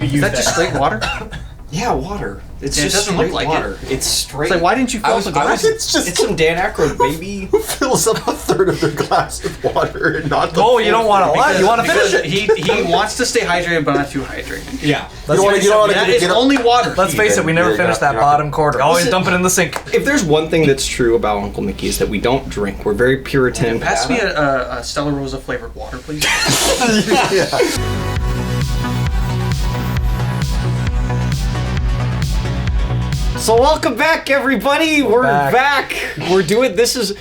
use Is that just straight water? Yeah, water. It's Yeah, it just doesn't straight look like water. it. It's straight. It's like, why didn't you fill up the glass? It's some Dan Aykroyd, baby. Who fills up a third of their glass with water and not the Oh, you don't want a lot. You want to finish it. He wants to stay hydrated, but not too hydrated. Yeah. You don't want That to is only water. Let's face it, we never finished that bottom quarter. Always dump it in the sink. If there's one thing that's true about Uncle Mikki is that we don't drink. We're very Puritan. Pass me a Stella Rosa flavored water, please. So welcome back, everybody. We're back. We're doing this is.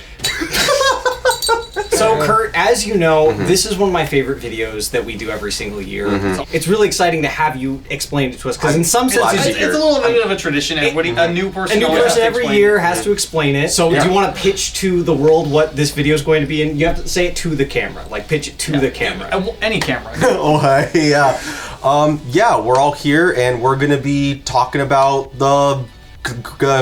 So Kurt, as you know, this is one of my favorite videos that we do every single year. So it's really exciting to have you explain it to us because in some sense It's a little bit of a tradition. A new person every year has to explain it. So do you want to pitch to the world what this video is going to be? And you have to say it to the camera, like pitch it to the camera. Any camera. Oh, hi, yeah. Yeah, we're all here and we're going to be talking about the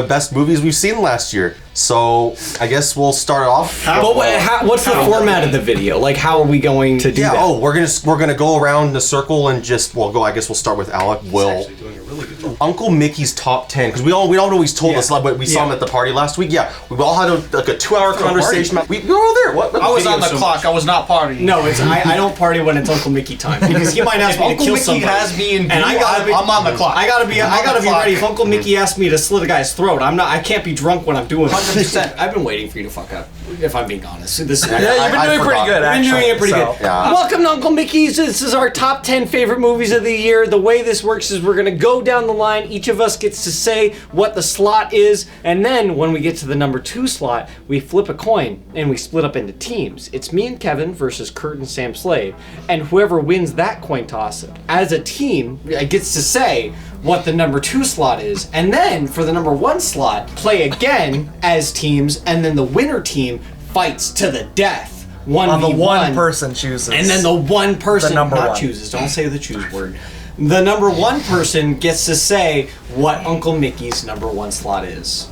best movies we've seen last year. So I guess we'll start off. What's the format of the video? Like, how are we going to do that? Oh, we're gonna go around the circle and just I guess we'll start with Alec. Actually doing a really good job. Uncle Mikki's top 10 because we don't always told us, but we saw him at the party last week. Yeah, we all had a 2-hour conversation. We were all there. What I was on the clock. I was not partying. No, it's I don't party when it's Uncle Mikki time because he might ask me to kill somebody. Uncle Mikki has me in view, and I'm on the clock. I gotta be ready. If Uncle Mikki asks me to slit a guy's throat, I can't be drunk when I'm doing it. 100%. I've been waiting for you to fuck up, if I'm being honest. You've been doing pretty good, actually. You've been doing it pretty good. Yeah. Welcome to Uncle Mikki's. This is our top 10 favorite movies of the year. The way this works is we're going to go down the line. Each of us gets to say what the slot is, and then when we get to the number 2 slot, we flip a coin, and we split up into teams. It's me and Kevin versus Kurt and Sam Slade, and whoever wins that coin toss as a team gets to say what the number 2 slot is, and then for the number 1 slot, play again as teams, and then the winner team fights to the death. 1v1. The one person chooses. And then the one person not chooses. Don't say the choose word. The number 1 person gets to say what Uncle Mikki's number 1 slot is.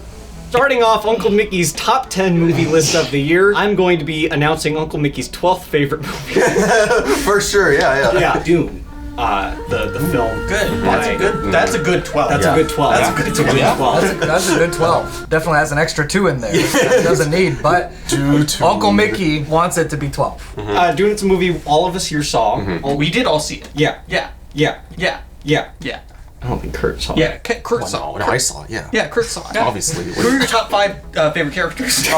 Starting off Uncle Mikki's top 10 movie list of the year, I'm going to be announcing Uncle Mikki's 12th favorite movie. For sure, yeah. Yeah, Dune. The film. Good. That's a good 12. That's a good 12. That's a good 12. That's a good 12. Definitely has an extra 2 in there. It doesn't need, but Uncle Mikki wants it to be 12. Dune, it's a movie all of us here saw. We did all see it. Yeah. Yeah. I don't think Kurt saw it. Yeah, Kurt saw it. No, I saw it, yeah. Yeah, Kurt saw it. Obviously. Who are your top 5 favorite characters? You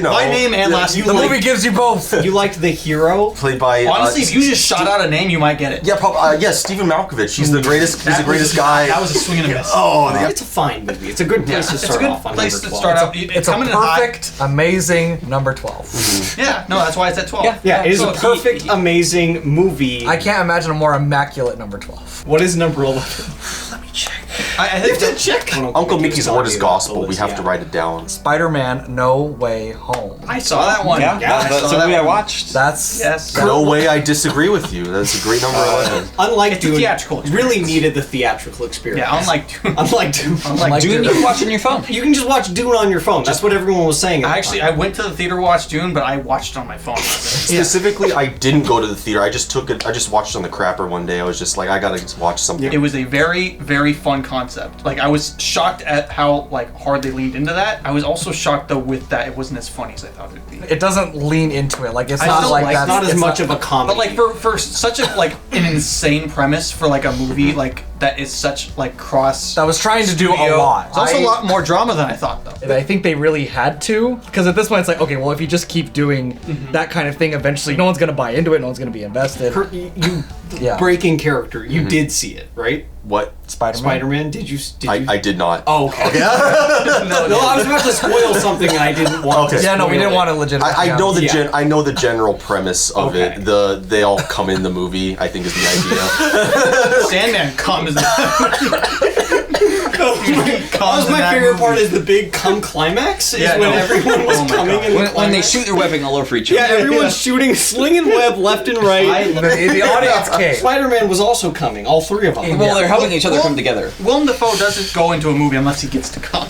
know. My name and last name. The movie gives you both. You liked the hero? Played by... Honestly, if you just shot out a name, you might get it. Yeah, Stephen Malkovich. He's the greatest guy. That was a swing and a miss. It's a fine movie. It's a good place to start off on place number 12. to start out. It's a perfect, amazing number 12. Yeah, no, that's why it's at 12. Yeah, it is a perfect, amazing movie. I can't imagine a more immaculate number 12. What is number 11? Let me check. I think to check. Uncle Mikki's word is gospel. We have to write it down. Spider-Man No Way Home. I saw that one. Yeah, that's the movie I watched. That's No way I disagree with you. That's a great number 11. Unlike Dune, theatrical really needed the theatrical experience. Yeah, unlike Dune. Unlike Dune, you can watch it on your phone. You can just watch Dune on your phone. That's what everyone was saying. I went to the theater to watch Dune, but I watched it on my phone. Specifically, I didn't go to the theater. I just watched it on the crapper one day. I was just like, I gotta just watch something. It was a very, very fun concept. Like, I was shocked at how hard they leaned into that. I was also shocked though with that it wasn't as funny as I thought it would be. It doesn't lean into it. Like it's I not still like like- that. not as much of a comedy. But like for such a an insane premise for like a movie like that is such like cross. That was trying to do a studio. lot. It's also a lot more drama than I thought though. I think they really had to, because at this point it's like, okay, well, if you just keep doing that kind of thing, eventually no one's gonna buy into it, no one's gonna be invested. Kurt, you Yeah. breaking character. You did see it, right? What? Spider-Man? Did you? I did not. Oh, okay. Well, I was about to spoil something and I didn't want to. Yeah, no, we spoil didn't it. want to legitimately. I know I know the general premise of Okay. it. They all come in the movie, I think, is the idea. Sandman comes. That was my favorite part. Is the big come climax? Is when everyone was coming in. When they shoot their webbing all over each other. Yeah, everyone's shooting, slinging web left and right. The audience came. Spider-Man was also coming. All 3 of them. Well, they're helping each other come together. Willem Dafoe doesn't go into a movie unless he gets to come.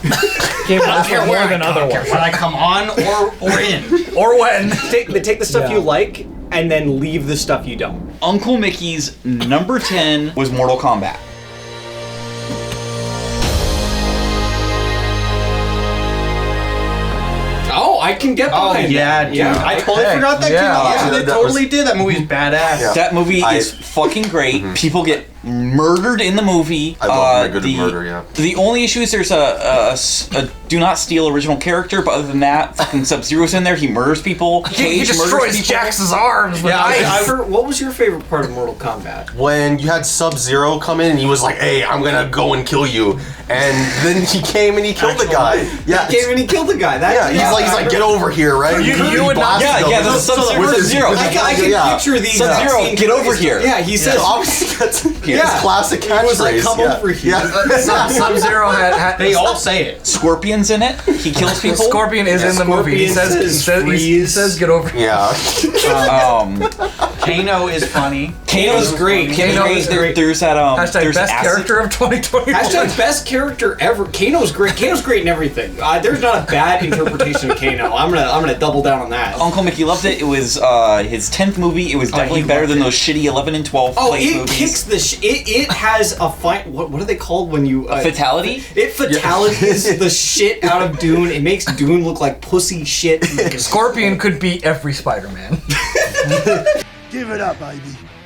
Came on for more than other ones. When I come on or in. Or when. They take the stuff you like and then leave the stuff you don't. Uncle Mikki's number 10 was Mortal Kombat. Oh, I can get Oh behind yeah, that. dude. I totally forgot that came out. Yeah, Yeah, they that totally was- did. That movie's badass. Yeah. That movie is fucking great. People get murdered in the movie. I love a good murder, yeah. The only issue is there's a do not steal original character, but other than that, fucking Sub-Zero's in there. He murders people. He Cage murders destroys people. Jax's arms with Yeah, ice. What was your favorite part of Mortal Kombat? When you had Sub-Zero come in and he was like, hey, I'm gonna go and kill you. And then he came and he killed the guy. Yeah. He came and he killed the guy. That, Yeah, he's like, get over here, right? You He would not- blasted Yeah, him yeah, with that's his- Sub-Zero. with his- Sub-Zero. with his- I can yeah. picture these. Sub-Zero, get over here. Yeah, he says. So obviously that's his Yeah. classic catchphrase. He was like, come over here. Yeah. Sub-Zero had They all say it. Scorpion's in it. He kills people. Scorpion is in the movie. He Scorpion says, says he freeze. says get over. Yeah. Kano is funny. Kano's great. Kano is great. There's that Hashtag there's best acid. character of 2021. Hashtag best character ever. Kano's great. Kano's great in everything. There's not a bad interpretation of Kano. I'm gonna double down on that. Uncle Mikki loved it. It was his 10th movie. It was definitely he better loved than it. those shitty 11 and 12 Oh, place it movies. kicks the it has a fine. What are they called when you Fatality? It fatalities the shit out of Dune. It makes Dune look like pussy shit. Scorpion could beat every Spider-Man. Give it up, baby.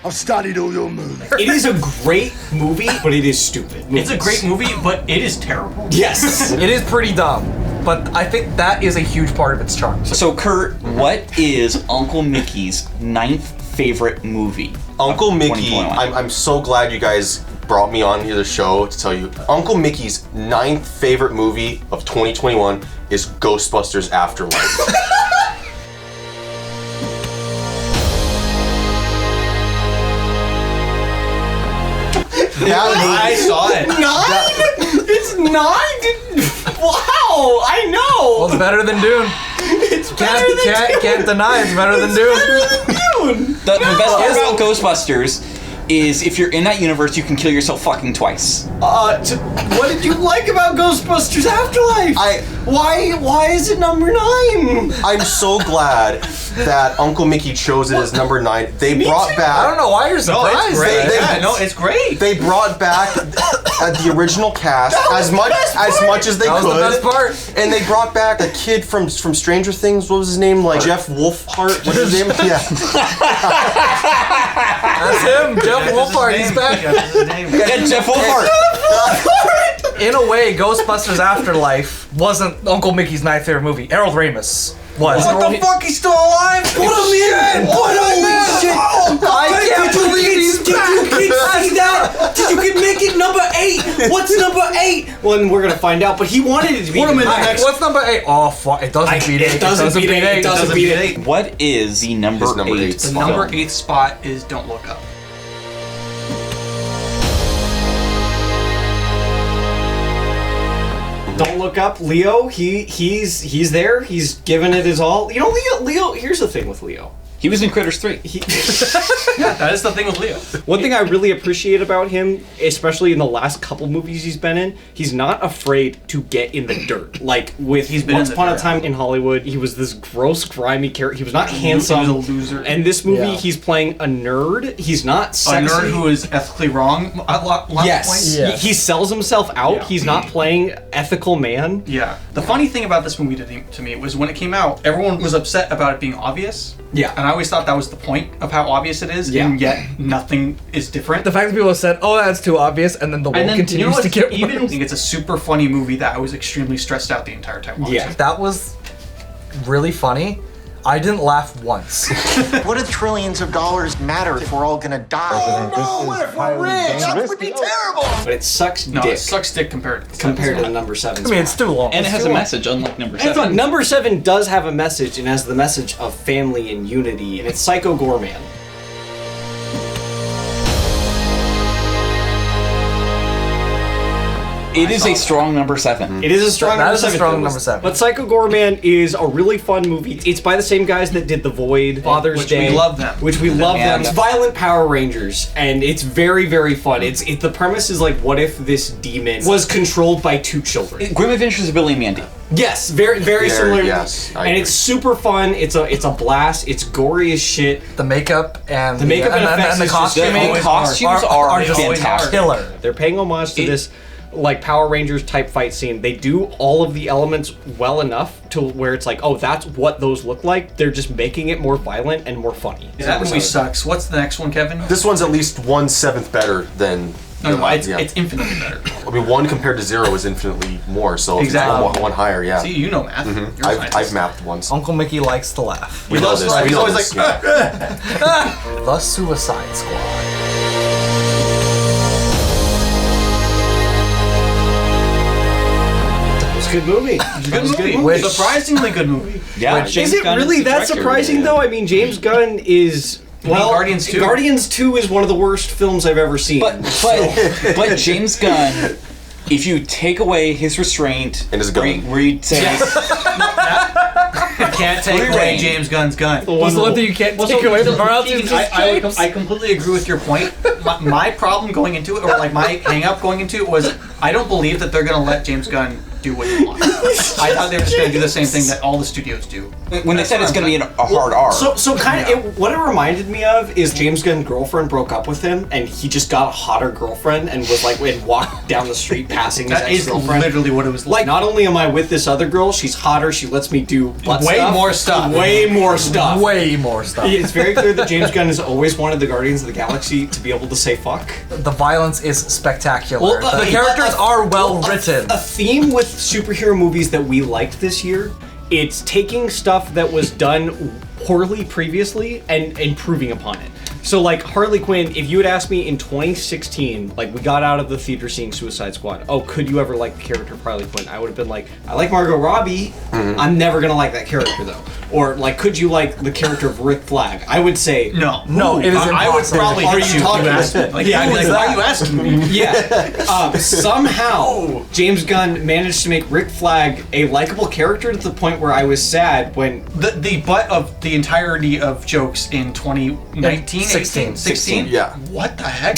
I've studied all your moves. It is a great movie, but it is stupid. It's a great movie, but it is terrible. Yes. It is pretty dumb, but I think that is a huge part of its charm. So, Kurt, what is Uncle Mikki's 9th favorite movie? Uncle of Mikki, 2021? I'm so glad you guys brought me on here the show to tell you. Uncle Mikki's 9th favorite movie of 2021 is Ghostbusters Afterlife. I saw it. 9? It's 9? Wow, I know. Well, it's better than Dune. It's better than Can't deny it's better than Dune. Dune. The best part about Ghostbusters is if you're in that universe, you can kill yourself fucking twice. What did you like about Ghostbusters Afterlife? Why is it number 9? I'm so glad that Uncle Mikki chose it as number 9. They brought too. back. I don't know why you're No, surprised. it's great. They- Yeah, no, it's great. They brought back the original cast as much as they That was could. the best part. And they brought back a kid from Stranger Things. What was his name? Like Jeff Wolfhard. What's his name? Yeah. That's him, Jeff Wolfhard. He's back. Yeah, Jeff Wolfhard. In a way, Ghostbusters Afterlife wasn't Uncle Mickey's 9th favorite movie. Harold Ramis was. What the fuck? He's still alive? Put him in! Put him in! Shit! I can't believe he's Did you kids see that? Did you make it number 8? What's number 8? Well, we're gonna find out, but he wanted it to be Put him in the nine. next- What's number 8? Oh, fuck. It doesn't beat 8. It doesn't beat 8. It doesn't beat 8. What is the number, His number 8? eight The spot. number 8 spot is Don't Look Up. Don't look up, Leo. He's there. He's giving it his all. You know, Leo. Here's the thing with Leo. He was in Critters 3. That is the thing with Leo. One thing I really appreciate about him, especially in the last couple movies he's been in, he's not afraid to get in the dirt. Like with He's been Once in the Upon a dirt. Time in Hollywood, he was this gross, grimy character. He was not handsome. He was a loser. And this movie, Yeah. he's playing a nerd. He's not A sexy. nerd who is ethically wrong at lots of Yes. points. Yeah. He sells himself out. Yeah. He's not playing ethical man. Yeah. The funny thing about this movie to me was when it came out, everyone was upset about it being obvious. Yeah. And I always thought that was the point of how obvious it is, Yeah. and yet nothing is different. The fact that people have said, "Oh, that's too obvious," and then the world and then continues you know to what? get Even worse. I think it's a super funny movie that I was extremely stressed out the entire time watching. Yeah. That was really funny. I didn't laugh once. What do trillions of dollars matter if we're all gonna die? Oh no, what if we're rich? That would be terrible! But it sucks No, dick it sucks dick compared to the number 7. I mean, it's too long. And it has a message, unlike number 7. Number 7 does have a message and has the message of family and unity, and it's Psycho Gorman. It is a strong number 7. It is a strong That number is a 7. strong number 7. But Psycho Gorman is a really fun movie. It's by the same guys that did The Void, Father's Which Day. we love them. Which we love them. And- It's Violent Power Rangers, and it's very, very fun. The premise is like, what if this demon was controlled by 2 children? Grim Adventures of Billy and Mandy. Yes, very similar. Yes, I and agree. it's super fun. It's a blast. It's gory as shit. The makeup and The makeup and effects the is just- costuming. the costumes are just fantastic. killer. They're paying homage to this like Power Rangers type fight scene. They do all of the elements well enough to where it's like, oh, that's what those look like. They're just making it more violent and more funny. That movie sucks. What's the next one, Kevin? This one's at least 1/7 better than. No, it's yeah. infinitely better. I mean, 1 compared to 0 is infinitely more. So if Exactly. it's one higher, yeah. See, you know math. You're a I've scientist. mapped once. Uncle Mikki likes to laugh. We know loves this. life. We He's know always this. like, yeah. The Suicide Squad. It's a good movie. good movie. Which- Surprisingly good movie. Yeah, Which- James Is it Gunn really is the that director. surprising though? I mean, James Gunn is well. Guardians 2? Guardians 2 is one of the worst films I've ever seen. But James Gunn, if you take away his restraint And his gun. where you say Can't take Free away reign. James Gunn's gun. What's the one thing you can't take away from our Keegan, I completely agree with your point. My problem going into it, or like my hang up going into it, was I don't believe that they're going to let James Gunn do what he wants. I thought they were just going to do the same thing that all the studios do. when they said it's going to be a hard R. So kind of what it reminded me of is James Gunn's girlfriend broke up with him, and he just got a hotter girlfriend and was like, and walked down the street passing his That is ex-girlfriend. literally what it was Like, not only am I with this other girl, she's hotter. She lets me do Way more stuff. Way more stuff. Way more stuff. It's very clear that James Gunn has always wanted the Guardians of the Galaxy to be able to say fuck. The violence is spectacular. Well, the characters are well written. A theme with superhero movies that we liked this year, it's taking stuff that was done poorly previously and improving upon it. So like Harley Quinn, if you had asked me in 2016, like we got out of the theater seeing Suicide Squad, oh, could you ever like the character of Harley Quinn? I would have been like, I like Margot Robbie, I'm never gonna like that character though. Or like, could you like the character of Rick Flag? I would say No, it is I would impossible. probably Are hit you you talking if you asked me. Like, Yeah, I'd be who like, is why that? are you asking me? Yeah. Somehow James Gunn managed to make Rick Flag a likable character to the point where I was sad when The butt of the entirety of jokes in 2019, 16. 16. Yeah. What the heck?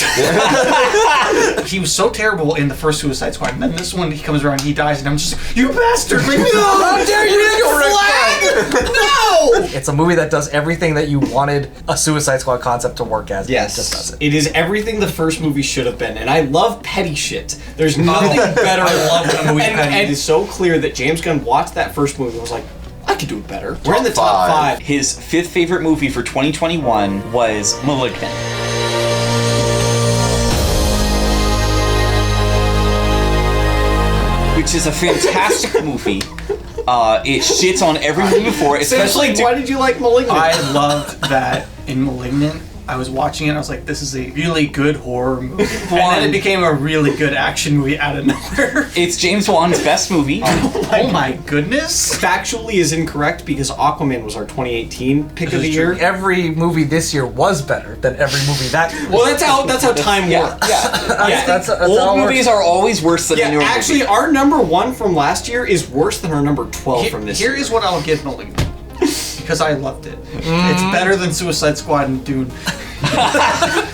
He was so terrible in the first Suicide Squad, and then this one he comes around, he dies, and I'm just like, you bastard! Like, no! How dare you, Rick Flag! No! It's a movie that does everything that you wanted a Suicide Squad concept to work as. yes, It just does it. it is everything the first movie should have been, and I love petty shit. There's nothing better. I love when a movie's and, petty. and it's so clear that James Gunn watched that first movie and was like, I could do it better. We're in the top five. five. His fifth favorite movie for 2021 was *Malignant*. Which is a fantastic movie. It shits on every movie before it, especially Why did you like *Malignant*? I loved that in *Malignant*. I was watching it, I was like, this is a really good horror movie. And then it became a really good action movie out of nowhere. It's James Wan's best movie. Oh my goodness. Factually is incorrect because Aquaman was our 2018 pick of the year. Every movie this year was better than every movie that year. Well, that's how time Yeah, works. yeah. That's how it Old works. movies are always worse than the Yeah, newer actually, movies. our number 1 from last year is worse than our number 12 from this Here year. is what I'll give *Malignant*. Because I loved it. It's better than *Suicide Squad* and *Dune*.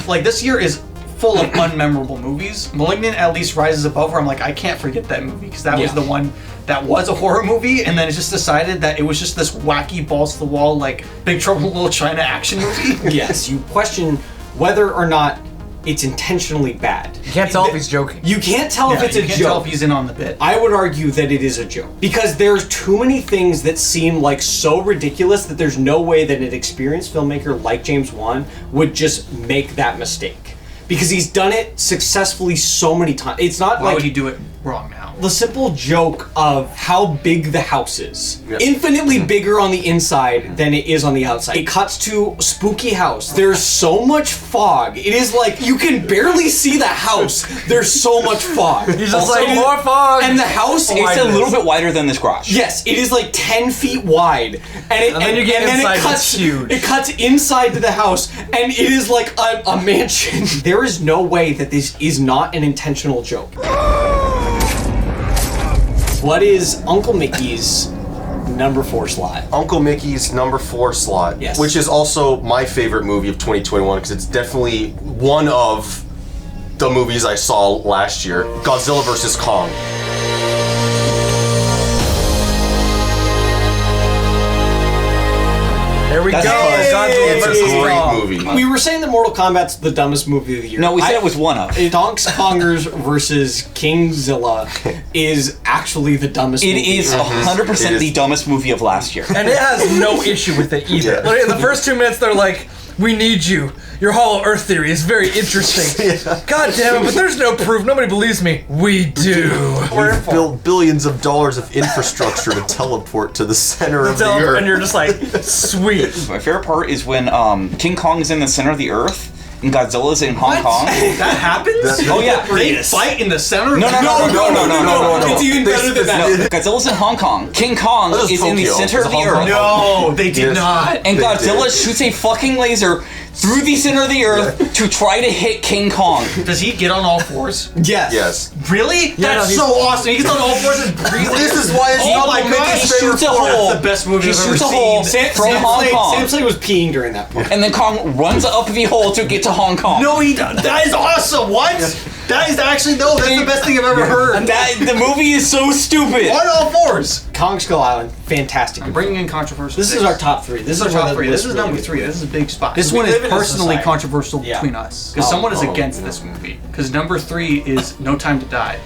Like, this year is full of unmemorable movies. *Malignant* at least rises above where I'm like, I can't forget that movie because that was Yeah. the one that was a horror movie, and then it just decided that it was just this wacky balls to the wall like Big Trouble in Little China action movie. Yes, you question whether or not it's intentionally bad. You can't tell if he's joking. You can't tell if it's you a can't tell joke. if he's in on the bit. I would argue that it is a joke. Because there's too many things that seem like so ridiculous that there's no way that an experienced filmmaker like James Wan would just make that mistake. Because he's done it successfully so many times. It's not Why like would he do it wrong now? the simple joke of how big the house is. Yeah. Infinitely bigger on the inside than it is on the outside. It cuts to spooky house. There's so much fog. It is like you can barely see the house. There's so much fog. He's just Also, like, more fog! And the house It's a little bit wider than this garage. Yes, it is like 10 feet wide. And then you get inside, it's huge. It cuts inside to the house, and it is like a mansion. There is no way that this is not an intentional joke. What is Uncle Mikki's number 4 slot? Uncle Mikki's number 4 slot, Yes. which is also my favorite movie of 2021 because it's definitely one of the movies I saw last year. Godzilla vs. Kong. we go. That's Godzilla It's versus a great Kong. movie. We were saying that Mortal Kombat's the dumbest movie of the year. No, we said it was one of. Donk's Kongers versus Kingzilla is actually the dumbest It movie. is ever. 100% It the is. dumbest movie of last year. And it has no issue with it either. Yeah. Like, in the first 2 minutes, they're like, "We need you. Your Hollow Earth theory is very interesting." God damn it, but there's no proof. Nobody believes me. We do. We've built billions of dollars of infrastructure to teleport to the center of the earth. And you're just like, sweet. My favorite part is when King Kong is in the center of the earth and Godzilla's in Hong Kong. That happens? Oh yeah, They fight in the center? No. It's even better than that. Godzilla's in Hong Kong. King Kong That was is in the Tokyo. center It's of the Hong earth. Kong. No, they did Yes. not. And They Godzilla did. shoots a fucking laser through the center of the earth to try to hit King Kong. Does he get on all fours? Yes. Yes. Really? Yeah, That's no, so awesome. He gets on all fours and breathes. This is why it's Oh my Uncle god, Mikki's He shoots a hole. That's the best movie He I've ever shoots a seen. hole from Hong Kong. Sam Slade was peeing during that part. And then Kong runs up the hole to get to Hong Kong. No, he does. That is awesome. What? That is actually, no, that's the best thing I've ever heard. The movie is so stupid. On all fours. Kong Skull Island, fantastic. Bringing in controversial. This is our top three. This is our where top the three. This list is really number gets three. weird. This is a big spot. This We one is live in a personally society. controversial between us because someone is against this movie. Because number 3 is No Time to Die.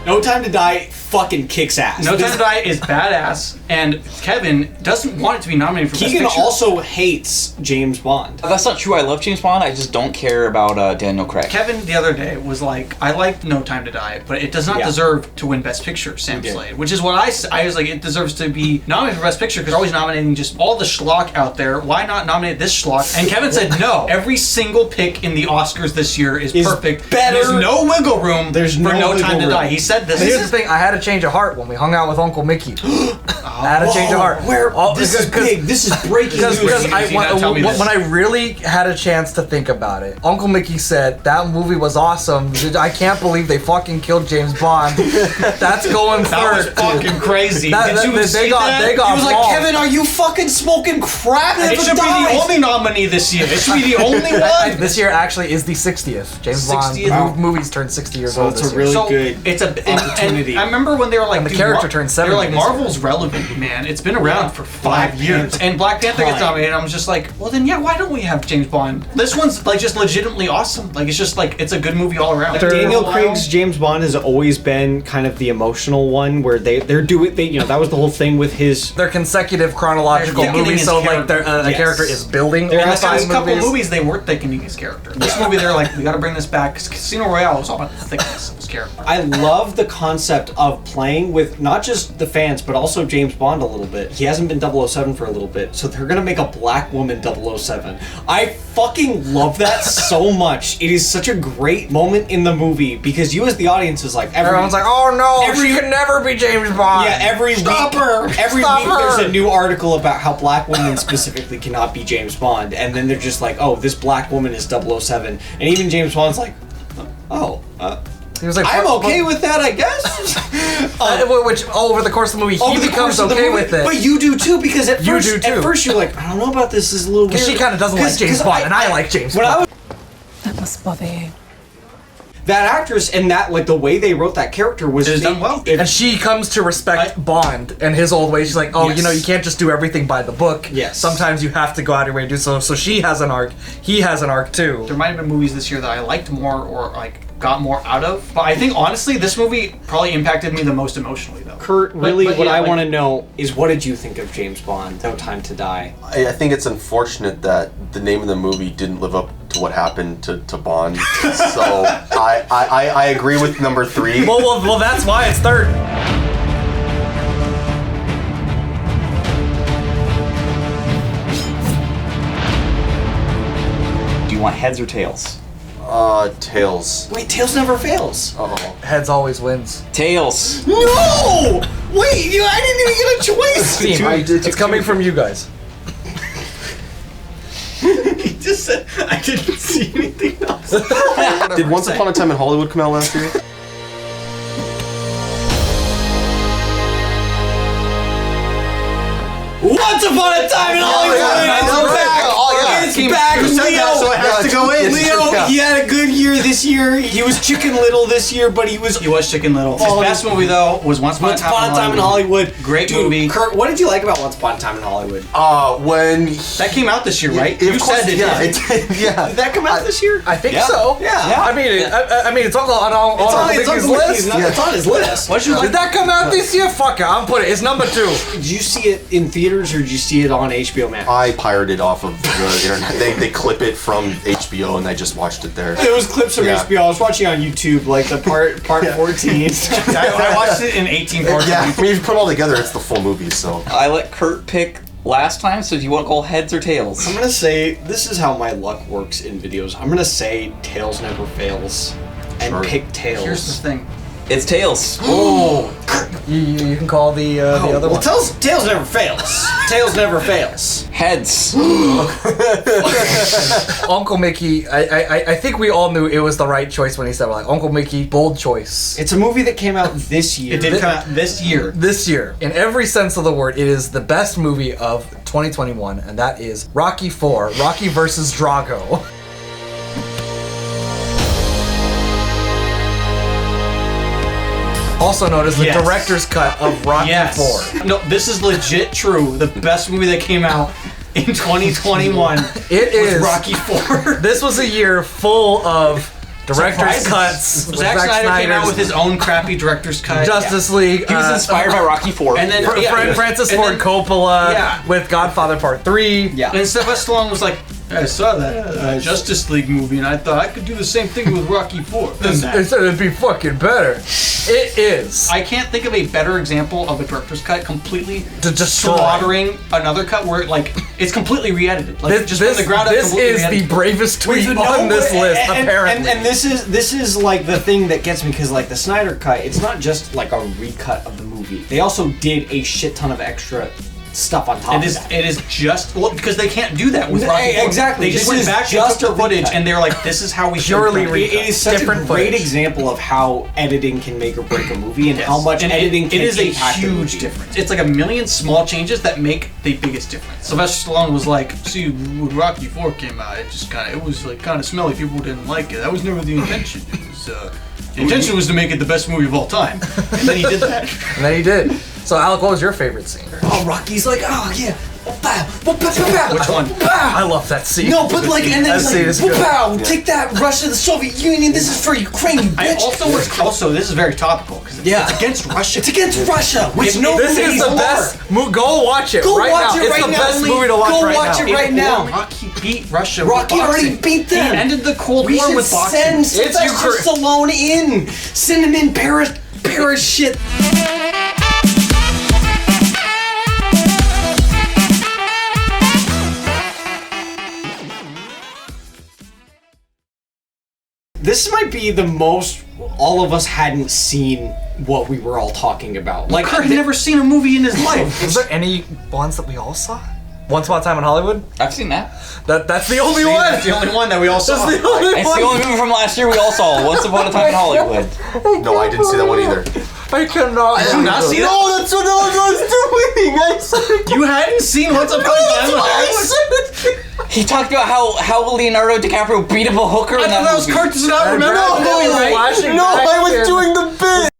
No Time to Die fucking kicks ass. No Time to Die is badass, and Kevin doesn't want it to be nominated for Keegan Best Picture. also hates James Bond. That's not true. I love James Bond. I just don't care about Daniel Craig. Kevin the other day was like, I like No Time to Die, but it does not Yeah. deserve to win Best Picture, Sam did. Slade. Which is what I was like, it deserves to be nominated for Best Picture because they're always nominating just all the schlock out there. Why not nominate this schlock? And Kevin said no. Every single pick in the Oscars this year is perfect. better. There's no wiggle room There's for no No wiggle Time to room. Die. He said this. But here's the thing, I had a change of heart when we hung out with Uncle Mikki. I had a change of heart. This is big. This is breaking news. Because You gotta tell me this. when I really had a chance to think about it, Uncle Mikki said that movie was awesome. I can't believe they fucking killed James Bond. That's going That was third. fucking crazy. That- Did you they see got- that? they got He was like, balls. Kevin, are you fucking smoking crack? It should be the only nominee this year. It should be the only one. This year actually is the 60th. James 60th? Bond movies turned 60 years old it's this a year. really So good it's a opportunity. And I remember when they were like, And the dude, character turned 70 They were like, this year. Marvel's relevant, man. It's been around for 5 Black years. Panther. And Black Panther gets Prime. nominated. I was just like, well then, yeah, why don't we have James Bond? This one's like just legitimately awesome. Like it's just like it's a good movie all around. Daniel Craig's James Bond has always been kind of the emotional one where they're doing that was the whole thing with his. They're consecutive chronological They're thickening movies, so his like the character. character is building. They're in the The asking five last couple movies. movies, they weren't thickening his character. This movie, they're like, we got to bring this back because Casino Royale was all about the thickness of his character. I love the concept of playing with not just the fans but also James Bond a little bit. He hasn't been 007 for a little bit, so they're gonna make a black woman 007. I fucking love that so much. It is such a great moment in the movie because you as the audience is like Everyone's like, oh no, every- she can never be James Bond. yeah, every Stop week, her. every Stop week her. there's a new article about how black women specifically cannot be James Bond, and then they're just like, oh, this black woman is 007, and even James Bond's like, oh, He was like, I'm okay with that, I guess. which over the course of the movie, he Over the becomes course of the okay movie, with it. but you do too, because at You first, do too. at first you're like, I don't know about this. This is a little weird. Because she kind of doesn't like James Bond, and I like James when I Bond. was That must bother you. that actress and that like the way they wrote that character was It was done well. And she comes to respect Bond and his old ways. She's like, oh, Yes. you know, you can't just do everything by the book. Yes. Sometimes you have to go out of your way to do so. So she has an arc. He has an arc too. There might have been movies this year that I liked more or like got more out of. But I think honestly, this movie probably impacted me the most emotionally though. Kurt, really, but what yeah, I like- want to know is what did you think of James Bond? No Time to Die. I think it's unfortunate that the name of the movie didn't live up to what happened to Bond. So I agree with number 3. Well, that's why it's third. Do you want heads or tails? Tails. Wait, Tails never fails. Uh-oh. Heads always wins. Tails. No! Wait, I didn't even get a choice. Team, it's coming from you guys. He just said I didn't see anything else. Did Once Upon a Time in Hollywood come out last year? Once Upon a Time in Hollywood. It's back. You said that, so it has to go in. Leo, he had a good year this year. He was Chicken Little this year, but he was Chicken Little. His best movie though was Once Upon a Time in Hollywood. Great movie. Kurt, what did you like about Once Upon a Time in Hollywood? When that came out this year, right? You said it. Yeah, it did. Yeah. Did that come out this year? I think so. Yeah. I mean, it's on Mickey's list. It's on his list. Did that come out this year? Fuck it, I'm putting it. It's number 2. Did you see it in theaters or did you see it on HBO Max? I pirated off of the internet. They clip it from HBO and I just watched it there. It was clips from HBO. I was watching on YouTube, like the part 14. I watched it in 18 parts. Yeah, I mean, if you put it all together, it's the full movie, so. I let Kurt pick last time, so do you want to go heads or tails? I'm gonna say, this is how my luck works in videos. I'm gonna say tails never fails and pick tails. Here's the thing. It's tails. Oh, you can call the other one. Tails never fails. Tails never fails. Heads. Uncle Mikki, I think we all knew it was the right choice when he said, like, Uncle Mikki, bold choice. It's a movie that came out this year. It did come out this year. This year. In every sense of the word, it is the best movie of 2021, and that is Rocky IV, Rocky versus Drago. Also known as the director's cut of Rocky IV. No, this is legit true. The best movie that came out in 2021 is Rocky IV. This was a year full of director's cuts. Zack Snyder came out with his own crappy director's cut. Justice League. He was inspired by Rocky IV. And then Francis Ford Coppola with Godfather Part 3. Yeah. And Sylvester Stallone was like, I saw that Justice League movie and I thought I could do the same thing with Rocky IV. They said it'd be fucking better. It is. I can't think of a better example of a director's cut completely just slaughtering another cut where it's completely re-edited. Like this is the bravest tweet on this list, apparently. And this is like the thing that gets me, because like the Snyder cut, it's not just like a recut of the movie. They also did a shit ton of extra stuff on top of that. It is just because they can't do that with Rocky IV. Exactly. They just went back and took the footage and they're like, this is how we purely it is such a great example of how editing can make or break a movie and how much editing can impact a huge movie. difference. It's like a million small changes that make the biggest difference. Sylvester Stallone was like, see, when Rocky IV came out, it was like kind of smelly. People didn't like it. That was never the intention. It was the intention was to make it the best movie of all time. And then he did that. And then he did. So Alec, what was your favorite scene? Oh, Rocky's like, oh yeah. Which one? I love that scene. No, but like, and then That scene he's is like, pow, take that, Russia, the Soviet Union, this is for Ukraine, you bitch. Also, this is very topical, because it's against Russia. It's against Russia, which this is the best. Go watch it right now. It's the best movie to watch right now. Go watch it right now. Rocky beat Russia. Rocky already beat them. He ended the Cold War with boxing. Send Sylvester Stallone in. Send him in Paris shit. This might be the most all of us hadn't seen what we were all talking about. Like, Kurt had never seen a movie in his life. Was there any ones that we all saw? Once Upon a Time in Hollywood? I've seen that. That's the only one. That's the only one that we all saw. That's the only one. It's the only movie from last year we all saw. Once Upon a Time in Hollywood. No, I didn't see that one either. I cannot. Did you not see that? No, that's what I was doing. You hadn't seen Once Upon a Time in Hollywood? He talked about how Leonardo DiCaprio beat up a hooker in that I thought that was movie. Kurt does not remember that movie, right? No, I was doing the bit.